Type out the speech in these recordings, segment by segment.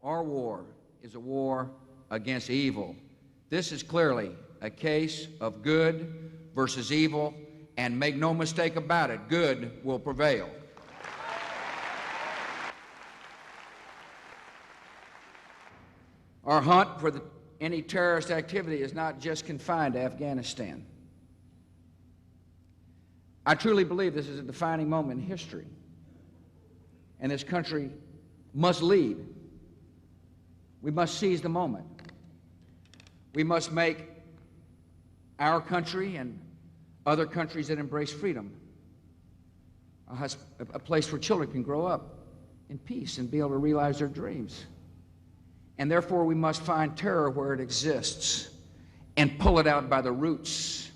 Our war is a war against evil. This is clearly a case of good versus evil, and make no mistake about it, good will prevail. Our hunt for any terrorist activity is not just confined to Afghanistan. I truly believe this is a defining moment in history, and this country must lead. We must seize the moment. We must make our country and other countries that embrace freedom a place where children can grow up in peace and be able to realize their dreams. And therefore, we must find terror where it exists and pull it out by the roots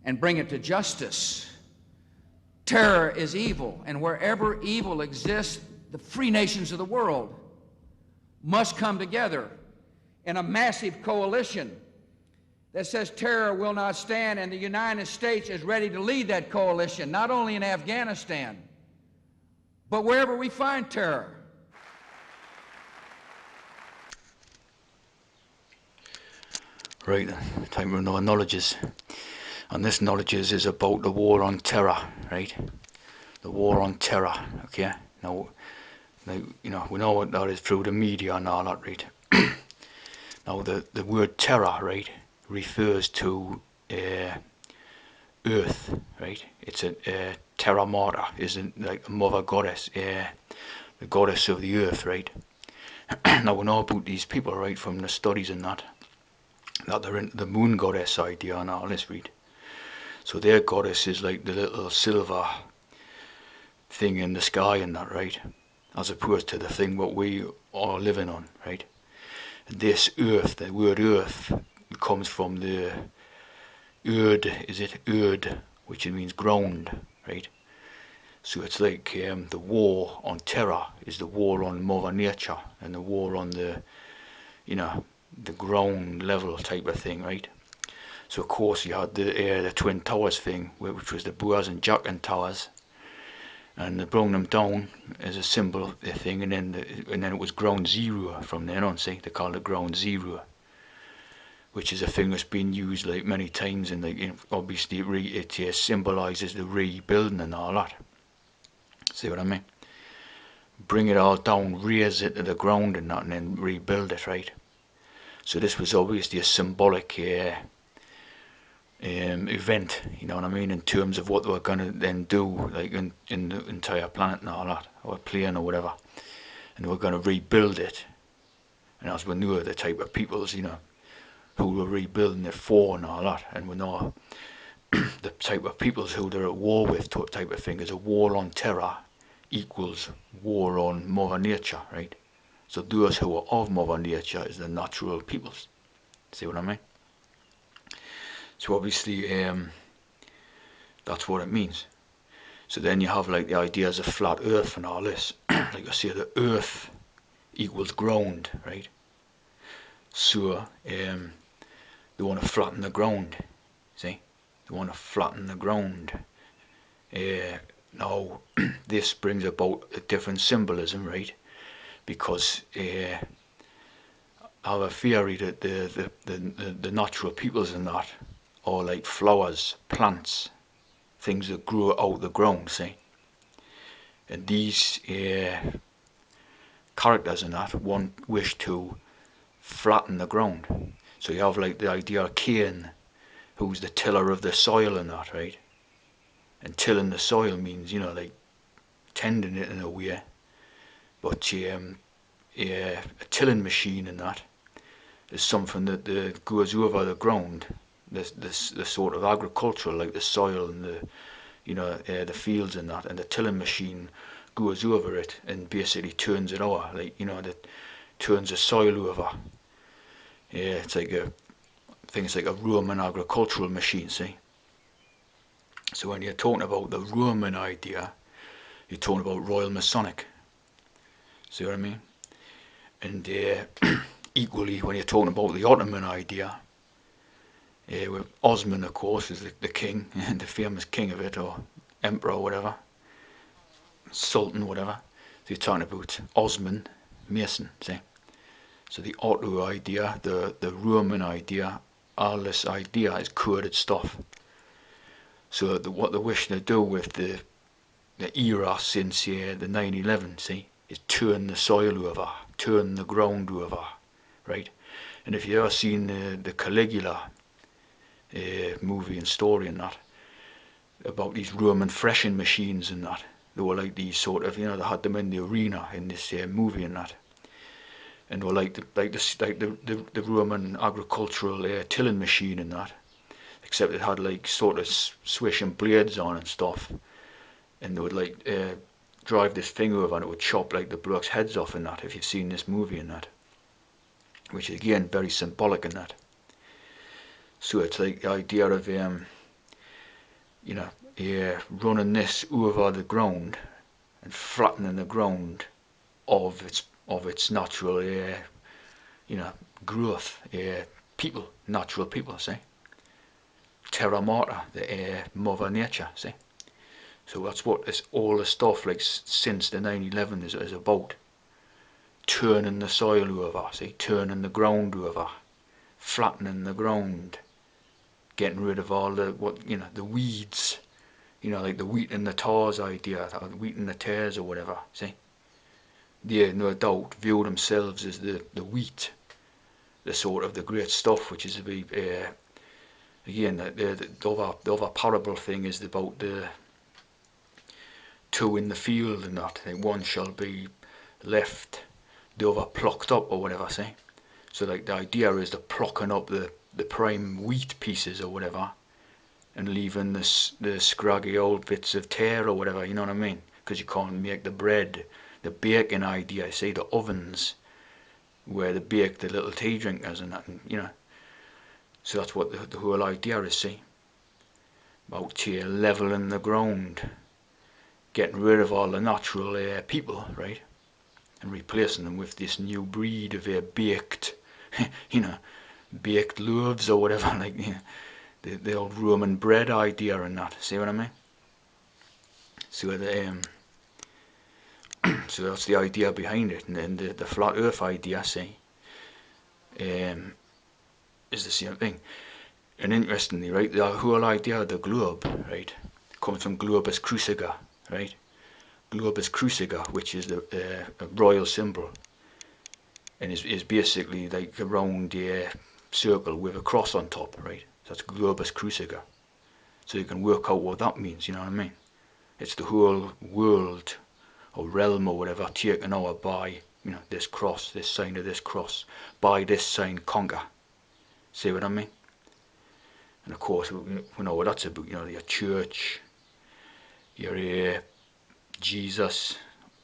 and bring it to justice. Terror is evil, and wherever evil exists, the free nations of the world must come together in a massive coalition that says terror will not stand, and the United States is ready to lead that coalition, not only in Afghanistan, but wherever we find terror. Right, time for no knowledges. And this knowledges is about the war on terror, right? The war on terror, okay? Now, you know, we know what that is through the media and all that, right? Now, the word terror, right, refers to Earth, right? It's a Terra Mater, isn't like a mother goddess, the goddess of the earth, right? Now, we know about these people, right, from the studies and that they're into the moon goddess idea and all this, right? So their goddess is like the little silver thing in the sky and that, right? As opposed to the thing what we are living on, right? And this earth, the word earth, comes from the Erd, which means ground, right? So it's like the war on terror is the war on Mother Nature and the war on the, you know, the ground level type of thing, right? So of course you had the Twin Towers thing, which was the Boers and Jackson Towers, and they brought them down as a symbol thing, and then it was Ground Zero from then on. See, they called it Ground Zero, which is a thing that's been used like many times, and like, obviously it symbolises the rebuilding and all that. See what I mean? Bring it all down, raise it to the ground and that, and then rebuild it, right? So this was obviously a symbolic event, you know what I mean, in terms of what they were going to then do, like in the entire planet and all that, or plane or whatever, and they were going to rebuild it. And as we knew the type of peoples, you know, who were rebuilding it for and all that, and we know the type of peoples who they're at war with, type of thing, is a war on terror equals war on Mother Nature, right? So those who are of Mother Nature is the natural peoples. See what I mean? So obviously that's what it means. So then you have like the ideas of flat earth and all this. Like I say, the earth equals ground, right? So they want to flatten the ground, see? They want to flatten the ground. Now this brings about a different symbolism, right? Because I have a theory that the natural peoples in that are like flowers, plants, things that grow out the ground, see? And these characters in that wish to flatten the ground. So you have like the idea of Cain, who's the tiller of the soil and that, right? And tilling the soil means, you know, like tending it in a way. But a tilling machine and that is something that goes over the ground. The sort of agricultural, like the soil and the, you know, the fields and that, and the tilling machine goes over it and basically turns it over, like, you know, that turns the soil over. Yeah, it's like I think it's like a Roman agricultural machine, see? So when you're talking about the Roman idea, you're talking about Royal Masonic. See what I mean? And equally, when you're talking about the Ottoman idea, with Osman, of course, is the king, the famous king of it, or emperor, or whatever, sultan, whatever. So you're talking about Osman Mason, see? So the Otto idea, the Roman idea, all this idea is coded stuff. So what they're wishing to do with the era since the 9/11, see, is turn the soil over, turn the ground over, right? And if you ever seen the Caligula movie and story and that, about these Roman threshing machines and that, they were like these sort of, they had them in the arena in this movie and that, and they were like the Roman agricultural tilling machine and that, except it had like sort of swishing blades on and stuff, and they would like drive this thing over and it would chop like the blokes' heads off and that, if you've seen this movie and that, which is again very symbolic in that. So it's like the idea of running this over the ground and flattening the ground of its natural growth, people, natural people, see, terra morta, the mother nature, see. So that's what all the stuff like since the 9/11 is about. Turning the soil over, see, turning the ground over, flattening the ground, getting rid of all the the weeds, like the wheat and the tares idea, or the wheat and the tares or whatever, see. They no doubt view themselves as the wheat, the sort of the great stuff, which is a bit, again, the other parable thing is about the two in the field and that, like one shall be left, the other plucked up or whatever, see. So like the idea is the plucking up the prime wheat pieces or whatever, and leaving the scraggy old bits of tear or whatever, you know what I mean? Because you can't make the bread, the baking idea, see, the ovens where they bake the little tea drinkers and that, and. So that's what the whole idea is, see, about leveling the ground, getting rid of all the natural people, right, and replacing them with this new breed of baked, baked loaves or whatever, like the old Roman bread idea and that. See what I mean? So so that's the idea behind it, and then the flat Earth idea, see, is the same thing. And interestingly, right, the whole idea of the globe, right, comes from globus cruciger, right? Globus cruciger, which is a royal symbol, and is basically like a round circle with a cross on top, right? So that's globus cruciger. So you can work out what that means, you know what I mean? It's the whole world or realm or whatever taken over by, this cross, this sign of this cross, by this sign conquer. See what I mean? And of course, we know what that's about, your church, your Jesus,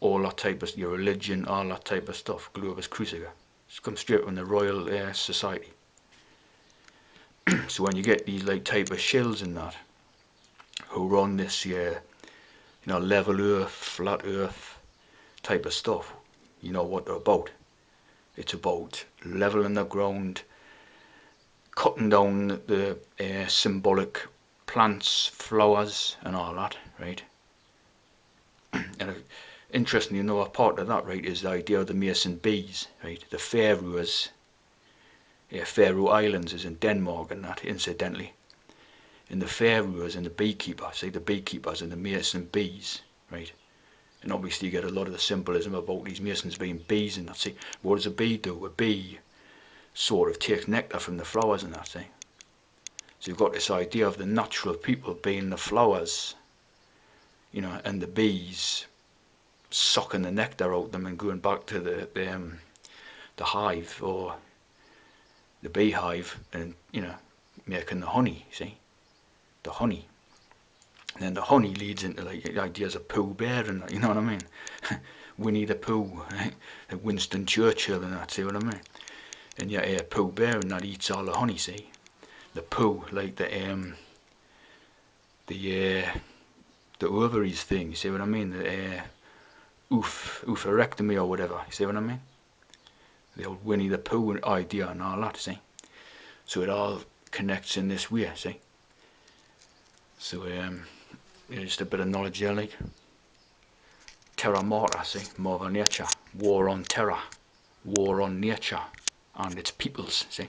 all that type of, your religion, all that type of stuff, globus cruciger. It's come straight from the Royal Society. So when you get these like type of shills in that, who run this, level earth, flat earth type of stuff, you know what they're about. It's about leveling the ground, cutting down the symbolic plants, flowers, and all that, right? And interestingly, a part of that, right, is the idea of the mason bees, right? The Faroes, Faroe Islands is in Denmark and that, incidentally. In the Faroes and the beekeepers, the beekeepers and the mason bees, right? And obviously you get a lot of the symbolism about these masons being bees and that, see. What does a bee do? A bee sort of takes nectar from the flowers and that, see. So you've got this idea of the natural people being the flowers, and the bees sucking the nectar out of them and going back to the hive or the beehive and, making the honey, see, the honey. And then the honey leads into like ideas of Pooh Bear and that, you know what I mean? Winnie the Pooh, right? Winston Churchill and that, see what I mean? And yeah, Pooh Bear and that eats all the honey, see? The Pooh, like the ovaries thing, you see what I mean? The oophorectomy or whatever, you see what I mean? The old Winnie the Pooh idea and all that, see? So it all connects in this way, see? So just a bit of knowledge there, like. Terra morta, see? Mother nature. War on terror. war on nature and its peoples, see?